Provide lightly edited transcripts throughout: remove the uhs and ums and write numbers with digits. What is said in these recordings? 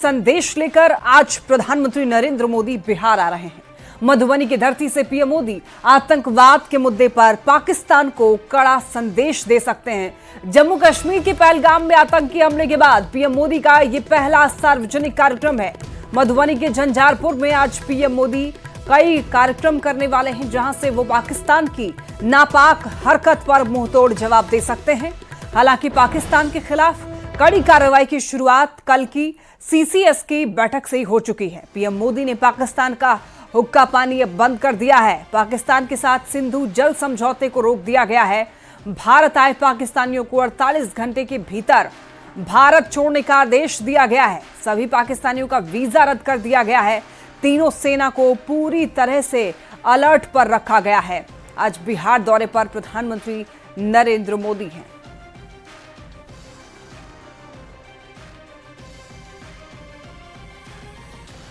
संदेश लेकर आज प्रधानमंत्री नरेंद्र मोदी बिहार आ रहे हैं। मधुबनी की धरती से पीएम मोदी आतंकवाद के मुद्दे पर पाकिस्तान को कड़ा संदेश दे सकते हैं। जम्मू कश्मीर के पहलगाम में आतंकी हमले के बाद पीएम मोदी का यह पहला सार्वजनिक कार्यक्रम है। मधुबनी के झंझारपुर में आज पीएम मोदी कई कार्यक्रम करने वाले हैं, जहां से वो पाकिस्तान की नापाक हरकत पर मुंहतोड़ जवाब दे सकते हैं। हालांकि पाकिस्तान के खिलाफ कड़ी कार्रवाई की शुरुआत कल की सीसीएस की बैठक से ही हो चुकी है। पीएम मोदी ने पाकिस्तान का हुक्का पानी अब बंद कर दिया है। पाकिस्तान के साथ सिंधु जल समझौते को रोक दिया गया है। भारत आए पाकिस्तानियों को 48 घंटे के भीतर भारत छोड़ने का आदेश दिया गया है। सभी पाकिस्तानियों का वीजा रद्द कर दिया गया है। तीनों सेना को पूरी तरह से अलर्ट पर रखा गया है। आज बिहार दौरे पर प्रधानमंत्री नरेंद्र मोदी हैं।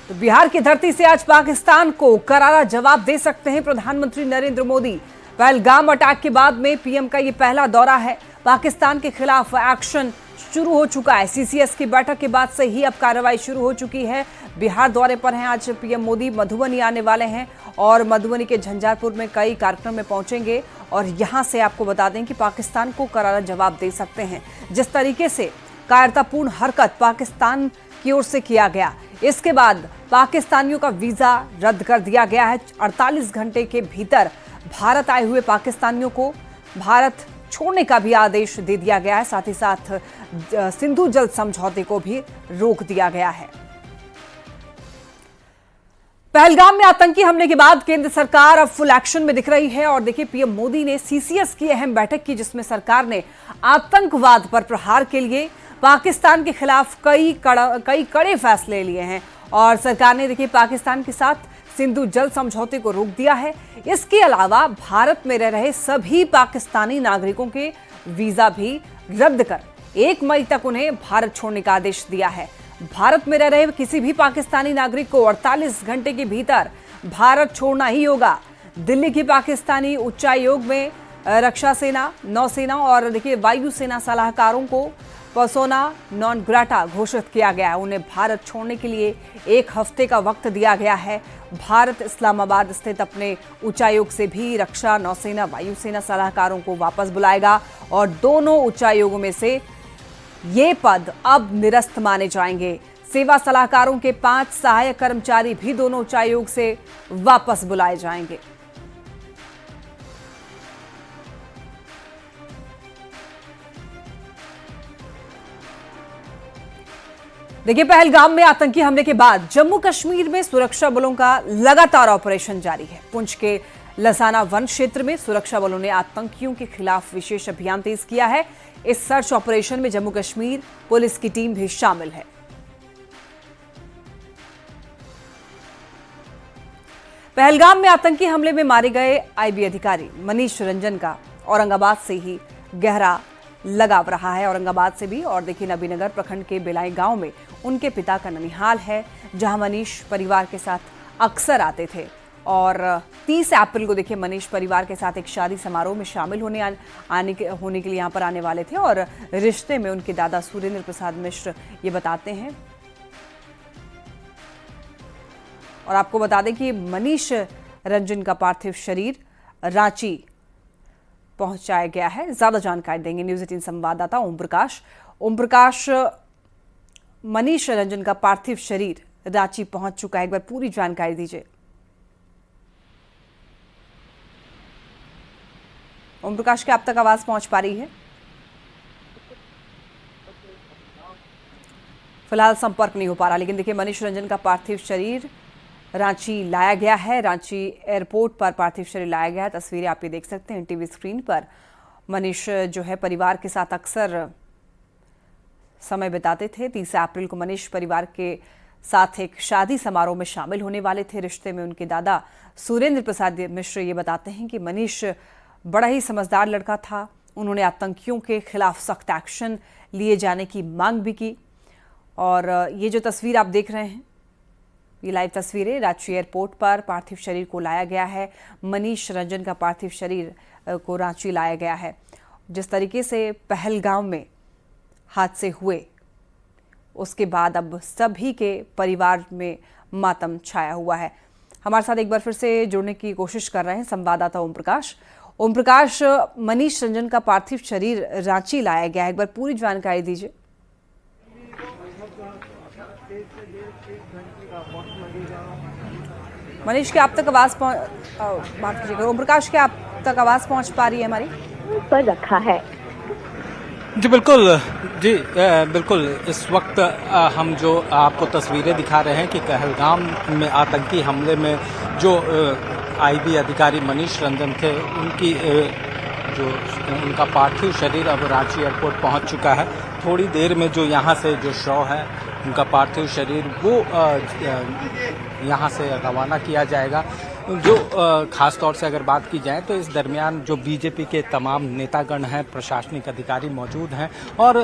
तो बिहार की धरती से आज पाकिस्तान को करारा जवाब दे सकते हैं प्रधानमंत्री नरेंद्र मोदी। पहलगाम अटैक के बाद में पीएम का ये पहला दौरा है। पाकिस्तान के खिलाफ एक्शन शुरू हो चुका है। सीसीएस की बैठक के बाद से ही अब कार्रवाई शुरू हो चुकी है। बिहार दौरे पर हैं आज पीएम मोदी। मधुबनी आने वाले हैं और मधुबनी के झंझारपुर में कई कार्यक्रम में पहुंचेंगे और यहां से आपको बता दें कि पाकिस्तान को करारा जवाब दे सकते हैं। जिस तरीके से कायरतापूर्ण हरकत पाकिस्तान की ओर से किया गया, इसके बाद पाकिस्तानियों का वीजा रद्द कर दिया गया है। 48 घंटे के भीतर भारत आए हुए पाकिस्तानियों को भारत छोड़ने का भी आदेश दे दिया गया है। साथ ही साथ सिंधु जल समझौते को भी रोक दिया गया है। पहलगाम में आतंकी हमले के बाद केंद्र सरकार अब फुल एक्शन में दिख रही है और देखिए पीएम मोदी ने सीसीएस की अहम बैठक की, जिसमें सरकार ने आतंकवाद पर प्रहार के लिए पाकिस्तान के खिलाफ कई कड़े फैसले लिए हैं और सरकार ने देखिए पाकिस्तान के साथ सिंधु जल समझौते को रोक दिया है। इसके अलावा भारत में रह रहे सभी पाकिस्तानी नागरिकों के वीजा भी रद्द कर 1 मई तक उन्हें भारत छोड़ने का आदेश दिया है। भारत में रह रहे किसी भी पाकिस्तानी नागरिक को 48 घंटे के भीतर भारत छोड़ना ही होगा। दिल्ली की पाकिस्तानी उच्चायोग में रक्षा सेना, नौसेना और देखिए वायुसेना सलाहकारों को पर्सोना नॉन ग्राटा घोषित किया गया है। उन्हें भारत छोड़ने के लिए 1 हफ्ते का वक्त दिया गया है। भारत इस्लामाबाद स्थित अपने उच्चायोग से भी रक्षा, नौसेना, वायुसेना सलाहकारों को वापस बुलाएगा और दोनों उच्चायोगों में से ये पद अब निरस्त माने जाएंगे। सेवा सलाहकारों के 5 सहायक कर्मचारी भी दोनों उच्चायोग से वापस बुलाए जाएंगे। देखिए पहलगाम में आतंकी हमले के बाद जम्मू कश्मीर में सुरक्षा बलों का लगातार ऑपरेशन जारी है। पुंछ के लसाना वन क्षेत्र में सुरक्षा बलों ने आतंकियों के खिलाफ विशेष अभियान तेज किया है। इस सर्च ऑपरेशन में जम्मू कश्मीर पुलिस की टीम भी शामिल है। पहलगाम में आतंकी हमले में मारे गए आईबी अधिकारी मनीष रंजन का औरंगाबाद से ही गहरा लगाव रहा है। औरंगाबाद से भी और देखिए नबीनगर प्रखंड के बेलाई गांव में उनके पिता का ननिहाल है, जहां मनीष परिवार के साथ अक्सर आते थे और 30 अप्रैल को देखिए मनीष परिवार के साथ एक शादी समारोह में शामिल होने के लिए यहां पर आने वाले थे और रिश्ते में उनके दादा सुरेंद्र प्रसाद मिश्र ये बताते हैं। और आपको बता दें कि मनीष रंजन का पार्थिव शरीर रांची पहुंचाया गया है। ज्यादा जानकारी देंगे न्यूज़ 18 संवाददाता ओम प्रकाश। मनीष रंजन का पार्थिव शरीर रांची पहुंच चुका है, एक बार पूरी जानकारी दीजिए। ओम प्रकाश, क्या अब तक आवाज पहुंच पा रही है? फिलहाल संपर्क नहीं हो पा रहा, लेकिन देखिए मनीष रंजन का पार्थिव शरीर रांची लाया गया है। रांची एयरपोर्ट पर पार्थिव शरीर लाया गया है। तस्वीरें आप ये देख सकते हैं टीवी स्क्रीन पर। मनीष जो है परिवार के साथ अक्सर समय बिताते थे। 30 अप्रैल को मनीष परिवार के साथ एक शादी समारोह में शामिल होने वाले थे। रिश्ते में उनके दादा सुरेंद्र प्रसाद मिश्र ये बताते हैं कि मनीष बड़ा ही समझदार लड़का था। उन्होंने आतंकियों के खिलाफ सख्त एक्शन लिए जाने की मांग भी की। और ये जो तस्वीर आप देख रहे हैं, ये लाइव तस्वीरें रांची एयरपोर्ट पर पार्थिव शरीर को लाया गया है। मनीष रंजन का पार्थिव शरीर को रांची लाया गया है। जिस तरीके से पहलगाम में हादसे हुए उसके बाद अब सभी के परिवार में मातम छाया हुआ है। हमारे साथ एक बार फिर से जुड़ने की कोशिश कर रहे हैं संवाददाता ओम प्रकाश। ओम प्रकाश, मनीष रंजन का पार्थिव शरीर रांची लाया गया है, एक बार पूरी जानकारी दीजिए। मनीष, क्या आप तक आवाज माफ कीजिएगा, ओम प्रकाश, क्या आप तक आवाज पहुंच पा रही है हमारी? पर रखा है जी बिल्कुल, जी बिल्कुल। इस वक्त हम जो आपको तस्वीरें दिखा रहे हैं कि कहलगाम में आतंकी हमले में जो आईबी अधिकारी मनीष रंजन थे, उनका पार्थिव शरीर अब रांची एयरपोर्ट पहुंच चुका है। थोड़ी देर में जो यहाँ से जो शव है, उनका पार्थिव शरीर वो यहाँ से रवाना किया जाएगा। जो खास तौर से अगर बात की जाए तो इस दरमियान जो बीजेपी के तमाम नेतागण हैं, प्रशासनिक अधिकारी मौजूद हैं और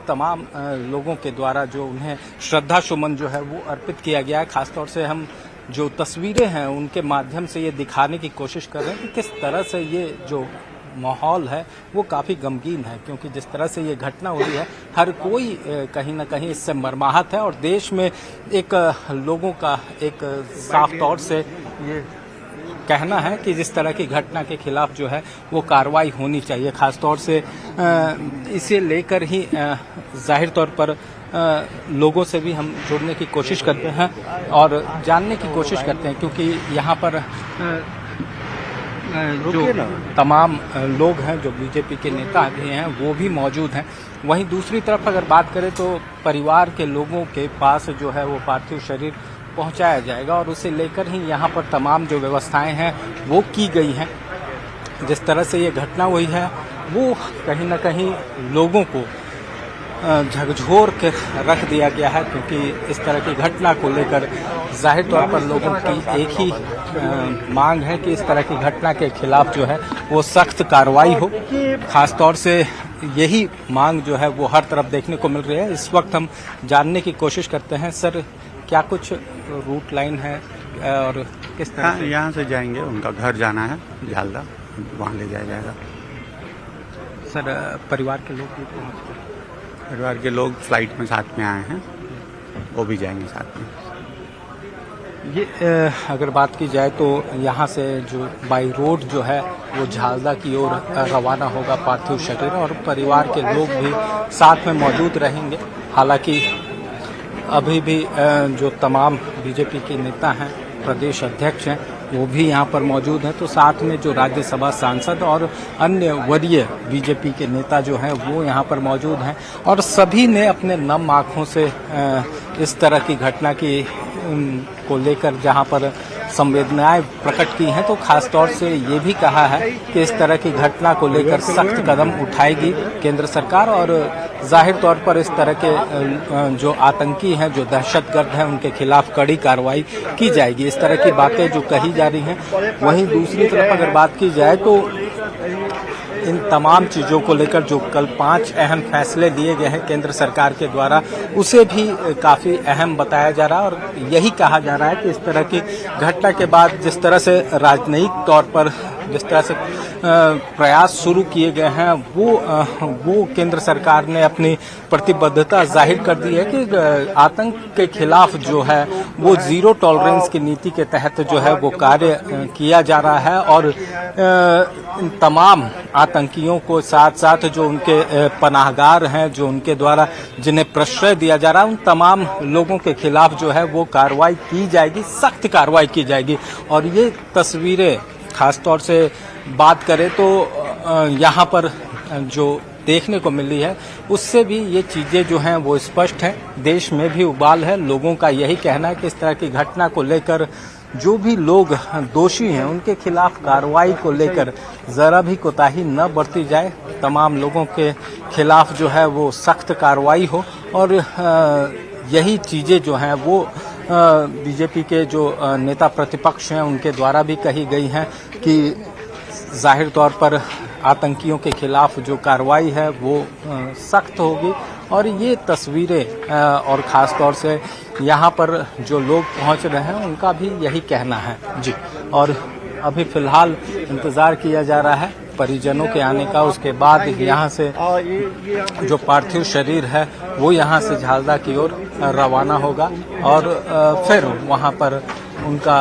तमाम लोगों के द्वारा जो उन्हें श्रद्धा सुमन जो है वो अर्पित किया गया है। खास तौर से हम जो तस्वीरें हैं उनके माध्यम से ये दिखाने की कोशिश कर रहे हैं कि किस तरह से ये जो माहौल है वो काफ़ी गमगीन है, क्योंकि जिस तरह से ये घटना हुई है हर कोई कहीं ना कहीं इससे मर्माहत है और देश में एक लोगों का एक साफ तौर से ये कहना है कि जिस तरह की घटना के खिलाफ जो है वो कार्रवाई होनी चाहिए। खास तौर से इसे लेकर ही जाहिर तौर पर लोगों से भी हम जुड़ने की कोशिश करते हैं और जानने की कोशिश करते हैं, क्योंकि यहाँ पर जो तमाम लोग हैं, जो बीजेपी के नेता भी हैं, वो भी मौजूद हैं। वहीं दूसरी तरफ अगर बात करें तो परिवार के लोगों के पास जो है वो पार्थिव शरीर पहुंचाया जाएगा और उसे लेकर ही यहाँ पर तमाम जो व्यवस्थाएं हैं वो की गई हैं। जिस तरह से ये घटना हुई है वो कहीं ना कहीं लोगों को झकझोर के रख दिया गया है, क्योंकि इस तरह की घटना को लेकर जाहिर तौर पर लोगों की एक ही मांग है कि इस तरह की घटना के खिलाफ जो है वो सख्त कार्रवाई हो। खास तौर से यही मांग जो है वो हर तरफ देखने को मिल रही है। इस वक्त हम जानने की कोशिश करते हैं, सर क्या कुछ रूट लाइन है और किस तरह? हाँ, यहाँ से जाएंगे, उनका घर जाना है झालदा, वहाँ ले जाया जाएगा। सर परिवार के लोग भी पहुँच गए? परिवार के लोग फ्लाइट में साथ में आए हैं, वो भी जाएंगे साथ में। ये अगर बात की जाए तो यहाँ से जो बाई रोड जो है वो झालदा की ओर रवाना होगा पार्थिव शरीर और परिवार के लोग भी साथ में मौजूद रहेंगे। हालांकि अभी भी जो तमाम बीजेपी के नेता हैं, प्रदेश अध्यक्ष हैं, वो भी यहाँ पर मौजूद हैं, तो साथ में जो राज्यसभा सांसद और अन्य वरीय बीजेपी के नेता जो हैं वो यहाँ पर मौजूद हैं और सभी ने अपने नम आँखों से इस तरह की घटना की को लेकर जहाँ पर संवेदनाएं प्रकट की हैं, तो खास तौर से ये भी कहा है कि इस तरह की घटना को लेकर सख्त कदम उठाएगी केंद्र सरकार और जाहिर तौर पर इस तरह के जो आतंकी हैं, जो दहशतगर्द हैं, उनके खिलाफ कड़ी कार्रवाई की जाएगी। इस तरह की बातें जो कही जा रही हैं। वहीं दूसरी तरफ अगर बात की जाए तो इन तमाम चीज़ों को लेकर जो कल 5 अहम फैसले लिए गए हैं केंद्र सरकार के द्वारा, उसे भी काफ़ी अहम बताया जा रहा है और यही कहा जा रहा है कि इस तरह की घटना के बाद जिस तरह से राजनयिक तौर पर जिस तरह से प्रयास शुरू किए गए हैं वो केंद्र सरकार ने अपनी प्रतिबद्धता जाहिर कर दी है कि आतंक के खिलाफ जो है वो जीरो टॉलरेंस की नीति के तहत जो है वो कार्य किया जा रहा है और इन तमाम आतंकियों को साथ साथ जो उनके पनाहगार हैं, जो उनके द्वारा जिन्हें प्रश्रय दिया जा रहा है, उन तमाम लोगों के खिलाफ जो है वो कार्रवाई की जाएगी, सख्त कार्रवाई की जाएगी। और ये तस्वीरें खास तौर से बात करें तो यहाँ पर जो देखने को मिली है उससे भी ये चीज़ें जो हैं वो स्पष्ट हैं। देश में भी उबाल है, लोगों का यही कहना है कि इस तरह की घटना को लेकर जो भी लोग दोषी हैं उनके खिलाफ कार्रवाई को लेकर ज़रा भी कोताही न बरती जाए, तमाम लोगों के खिलाफ जो है वो सख्त कार्रवाई हो और यही चीज़ें जो हैं वो बीजेपी के जो नेता प्रतिपक्ष हैं उनके द्वारा भी कही गई हैं कि जाहिर तौर पर आतंकियों के खिलाफ जो कार्रवाई है वो सख्त होगी। और ये तस्वीरें और ख़ास तौर से यहाँ पर जो लोग पहुँच रहे हैं उनका भी यही कहना है। जी, और अभी फिलहाल इंतजार किया जा रहा है परिजनों के आने का। उसके बाद यहाँ से जो पार्थिव शरीर है वो यहाँ से झालदा की ओर रवाना होगा और फिर वहाँ पर उनका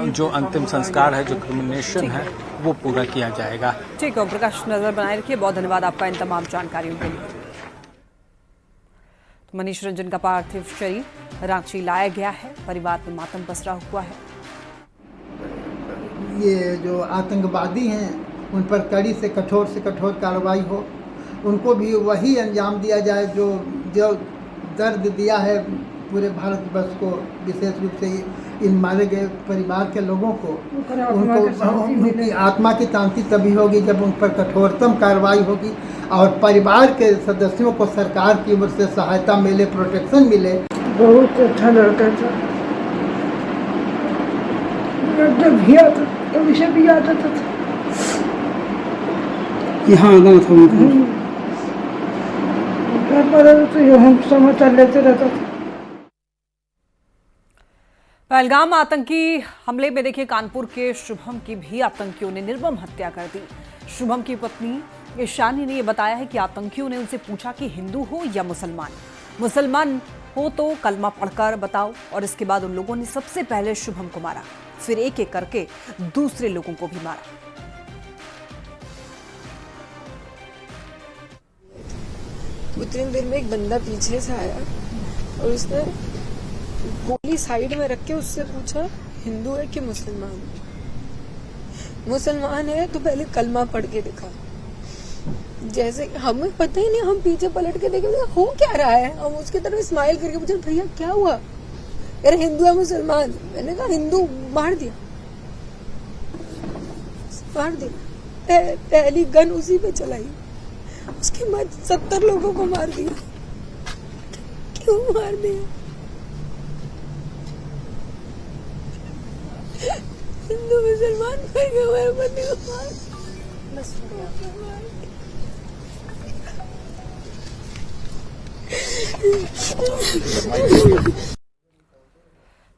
जो अंतिम संस्कार है, जो क्रिमिनेशन है, वो पूरा किया जाएगा। ठीक है प्रकाश, नजर बनाए रखिए। बहुत धन्यवाद आपका इन तमाम जानकारियों के लिए। तो मनीष रंजन का पार्थिव शरीर रांची लाया गया है। परिवार में मातम पसरा हुआ है। ये जो आतंकवादी हैं उन पर कड़ी से कठोर कार्रवाई हो, उनको भी वही अंजाम दिया जाए जो दर्द दिया है पूरे भारतवर्ष को, विशेष रूप से इन मारे गए परिवार के लोगों को। उनकी आत्मा की शांति तभी होगी जब उन पर कठोरतम कार्रवाई होगी और परिवार के सदस्यों को सरकार की ओर से सहायता मिले, प्रोटेक्शन मिले। बहुत अच्छा लड़का था, जब भी आता तब इसे भी आता था। यहाँ आना था घर पर तो हम समाचार लेते रहता था। पहलगाम आतंकी हमले में देखिए कानपुर के शुभम की भी आतंकियों ने निर्मम हत्या कर दी। शुभम की पत्नी ईशानी ने यह बताया है कि आतंकियों ने उनसे पूछा कि हिंदू हो या मुसलमान हो तो कलमा पढ़कर बताओ, और इसके बाद उन लोगों ने सबसे पहले शुभम को मारा, फिर एक एक करके दूसरे लोगों को भी मारा। उतनी देर में एक बंदा पीछे से आया और उसने गोली साइड में रख के उससे पूछा हिंदू है कि मुसलमान। मुसलमान है तो पहले कलमा पढ़ के दिखा। जैसे हमें पता ही नहीं, हम पीछे पलट के देखे हो क्या रहा है, हम उसकी तरफ स्माइल करके पूछा भैया क्या हुआ, यार हिंदू है मुसलमान। मैंने कहा हिंदू, मार दिया। पहली गन उसी पे चलाई, उसके बाद 70 लोगों को मार दिया। क्यों मार दिया? हिंदू मुसलमान करके हमारे पति को मार।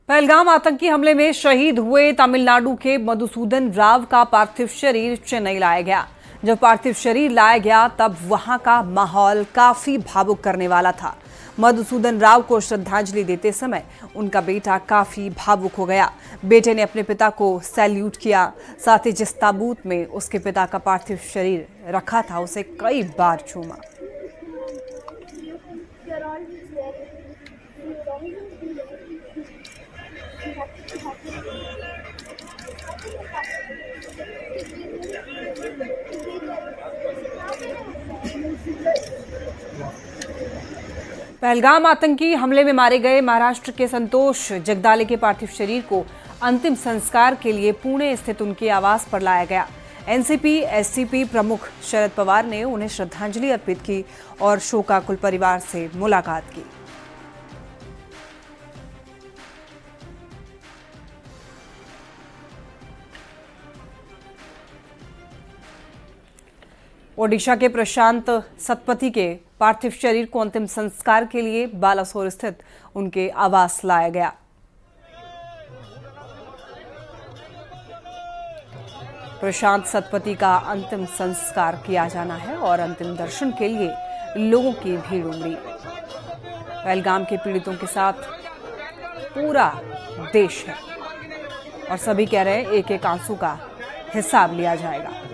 पहलगाम आतंकी हमले में शहीद हुए तमिलनाडु के मधुसूदन राव का पार्थिव शरीर चेन्नई लाया गया। जब पार्थिव शरीर लाया गया तब वहां का माहौल काफी भावुक करने वाला था। मधुसूदन राव को श्रद्धांजलि देते समय उनका बेटा काफी भावुक हो गया। बेटे ने अपने पिता को सैल्यूट किया, साथ ही जिस ताबूत में उसके पिता का पार्थिव शरीर रखा था उसे कई बार चूमा। पहलगाम आतंकी हमले में मारे गए महाराष्ट्र के संतोष जगदाले के पार्थिव शरीर को अंतिम संस्कार के लिए पुणे स्थित उनके आवास पर लाया गया। एनसीपी एससीपी प्रमुख शरद पवार ने उन्हें श्रद्धांजलि अर्पित की और शोकाकुल परिवार से मुलाकात की। ओडिशा के प्रशांत सतपथी के पार्थिव शरीर को अंतिम संस्कार के लिए बालासोर स्थित उनके आवास लाया गया। प्रशांत सतपथी का अंतिम संस्कार किया जाना है और अंतिम दर्शन के लिए लोगों की भीड़ उमड़ी। पहलगाम के पीड़ितों के साथ पूरा देश है और सभी कह रहे हैं एक एक आंसू का हिसाब लिया जाएगा।